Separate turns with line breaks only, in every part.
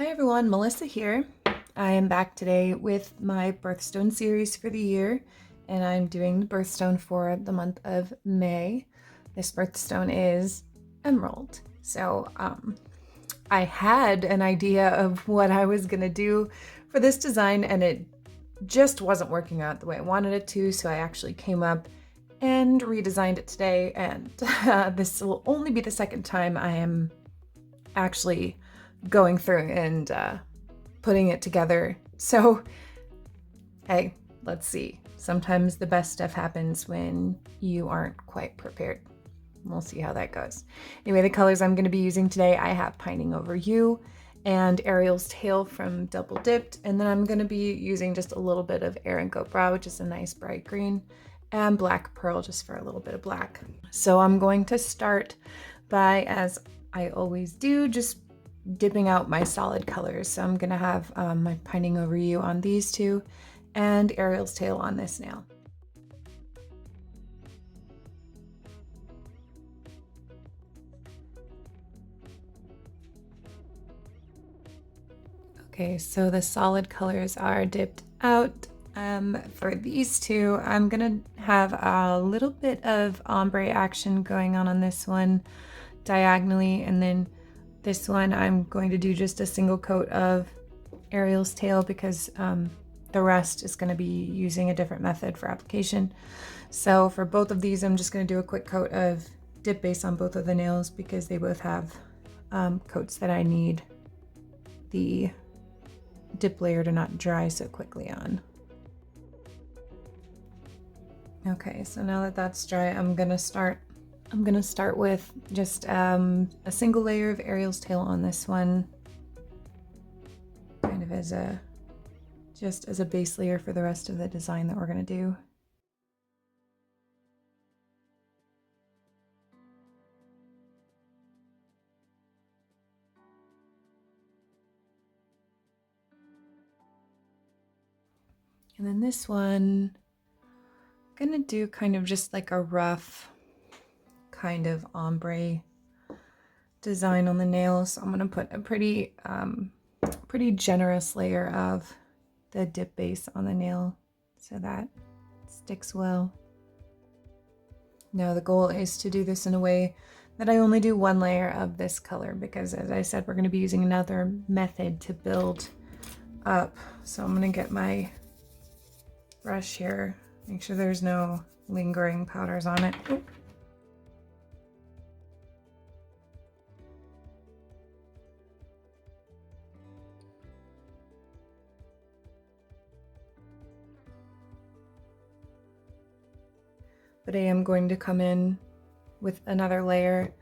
Hi everyone, Melissa here. I am back today with my birthstone series for the year, and I'm doing the birthstone for the month of May. This birthstone is emerald. I had an idea of what I was gonna do for this design, and it just wasn't working out the way I wanted it to, so I actually came up and redesigned it today, and this will only be the second time I am actually going through and putting it together. So, hey, let's see. Sometimes the best stuff happens when you aren't quite prepared. We'll see how that goes. Anyway, the colors I'm going to be using today, I have Pining Over You and Ariel's Tail from Dipp'd, and then I'm going to be using just a little bit of Air and Goat Brow, which is a nice bright green, and Black Pearl just for a little bit of black. So I'm going to start by, as I always do, just dipping out my solid colors. So I'm gonna have my Pining Over You on these two and Ariel's Tail on this nail. Okay, so the solid colors are dipped out. For these two, I'm gonna have a little bit of ombre action going on this one diagonally, and then this one I'm going to do just a single coat of Ariel's Tail because the rest is going to be using a different method for application. So for both of these, I'm just going to do a quick coat of dip base on both of the nails because they both have coats that I need the dip layer to not dry so quickly on. Okay, so now that that's dry, I'm gonna start with just a single layer of Ariel's Tail on this one, kind of as just as a base layer for the rest of the design that we're gonna do. And then this one, I'm gonna do kind of just like a rough kind of ombre design on the nails. So I'm gonna put a pretty generous layer of the dip base on the nail so that it sticks well. Now the goal is to do this in a way that I only do one layer of this color because, as I said, we're going to be using another method to build up. So I'm going to get my brush here, make sure there's no lingering powders on it. Ooh. But I am going to come in with another layer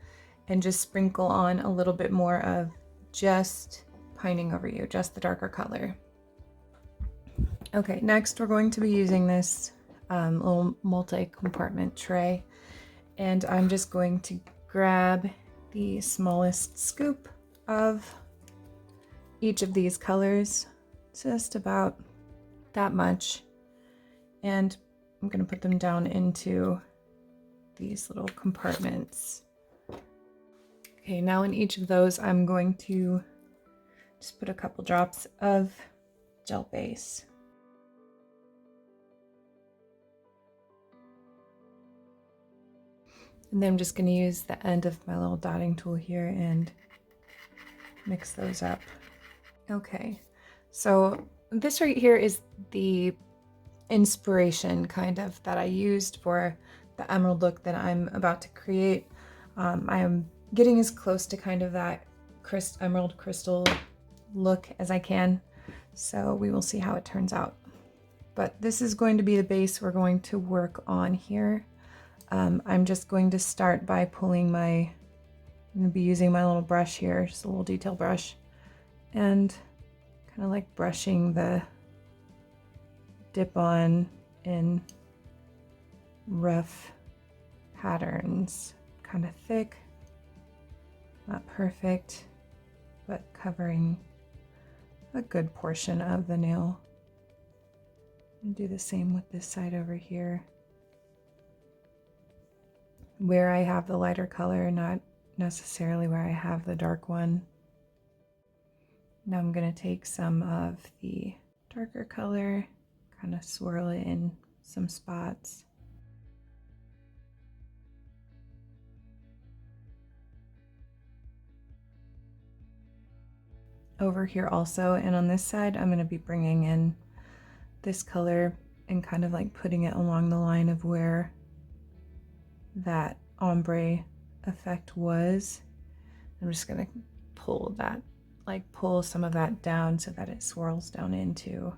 and just sprinkle on a little bit more of just Pining Over You, just the darker color. Okay, next we're going to be using this little multi-compartment tray, and I'm just going to grab the smallest scoop of each of these colors, just about that much, and I'm going to put them down into these little compartments. Okay, now in each of those I'm going to just put a couple drops of gel base. And then I'm just going to use the end of my little dotting tool here and mix those up. Okay, so this right here is the inspiration kind of that I used for the emerald look that I'm about to create. I am getting as close to kind of that emerald crystal look as I can, so we will see how it turns out. But this is going to be the base we're going to work on here. I'm just going to start by pulling I'm going to be using my little brush here, just a little detail brush, and kind of like brushing the dip on in rough patterns, kind of thick, not perfect, but covering a good portion of the nail. And do the same with this side over here, where I have the lighter color, not necessarily where I have the dark one. Now I'm going to take some of the darker color, kind of swirl it in some spots. Over here also, and on this side, I'm going to be bringing in this color and kind of like putting it along the line of where that ombre effect was. I'm just going to pull that, like pull some of that down so that it swirls down into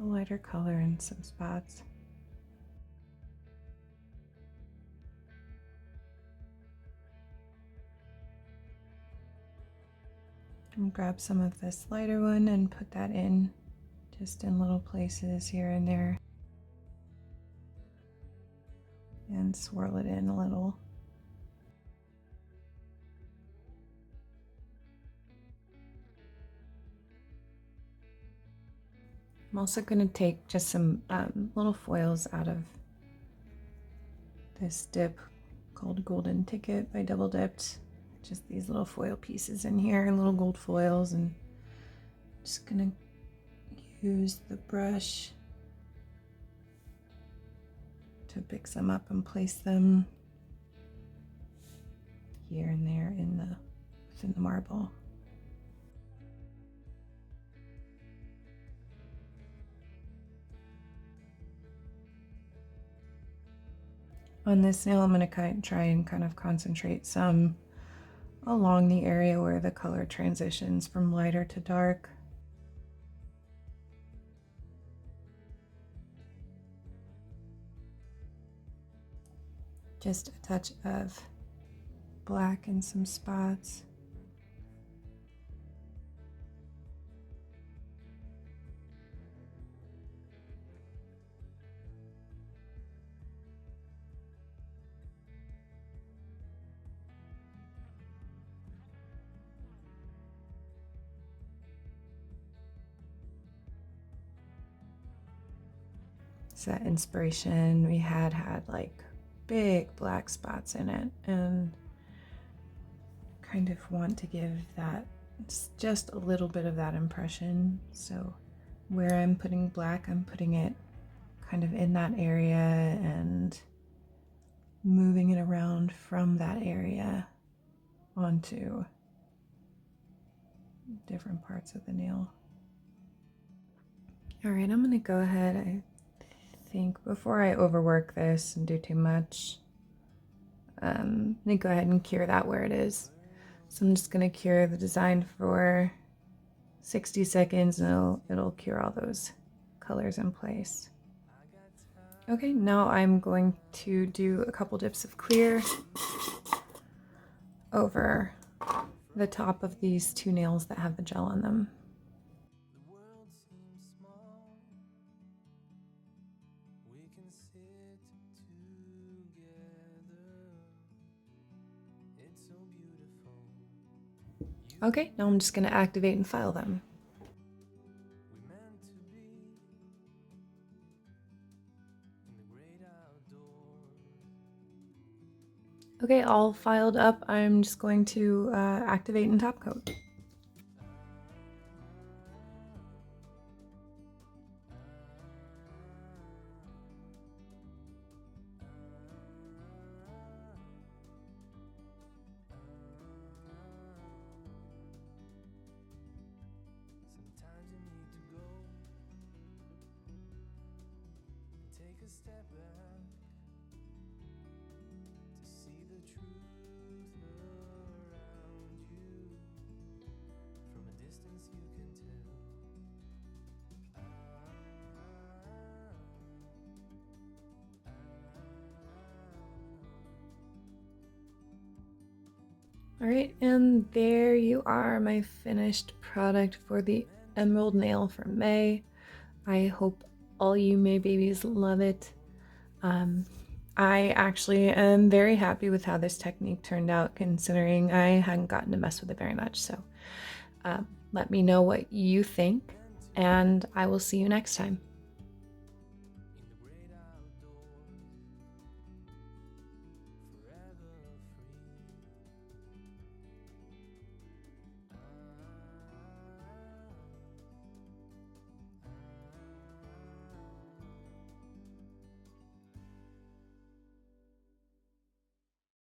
a lighter color in some spots. And grab some of this lighter one and put that in just in little places here and there. And swirl it in a little. I'm also going to take just some little foils out of this dip called Golden Ticket by Dipp'd. Just these little foil pieces in here and little gold foils, and just going to use the brush to pick some up and place them here and there within the marble. On this nail, I'm going to try and kind of concentrate some along the area where the color transitions from lighter to dark. Just a touch of black in some spots. So that inspiration we had like big black spots in it, and kind of want to give that just a little bit of that impression. So where I'm putting black, I'm putting it kind of in that area and moving it around from that area onto different parts of the nail. All right, I'm gonna go ahead, I think, before I overwork this and do too much, I'm gonna go ahead and cure that where it is. So I'm just gonna cure the design for 60 seconds and it'll cure all those colors in place. Okay, now I'm going to do a couple dips of clear over the top of these two nails that have the gel on them. Okay, now I'm just going to activate and file them. Okay, all filed up. I'm just going to activate and top coat. All right, and there you are, my finished product for the emerald nail for May. I hope all you May babies love it. I actually am very happy with how this technique turned out, considering I hadn't gotten to mess with it very much. So let me know what you think, and I will see you next time.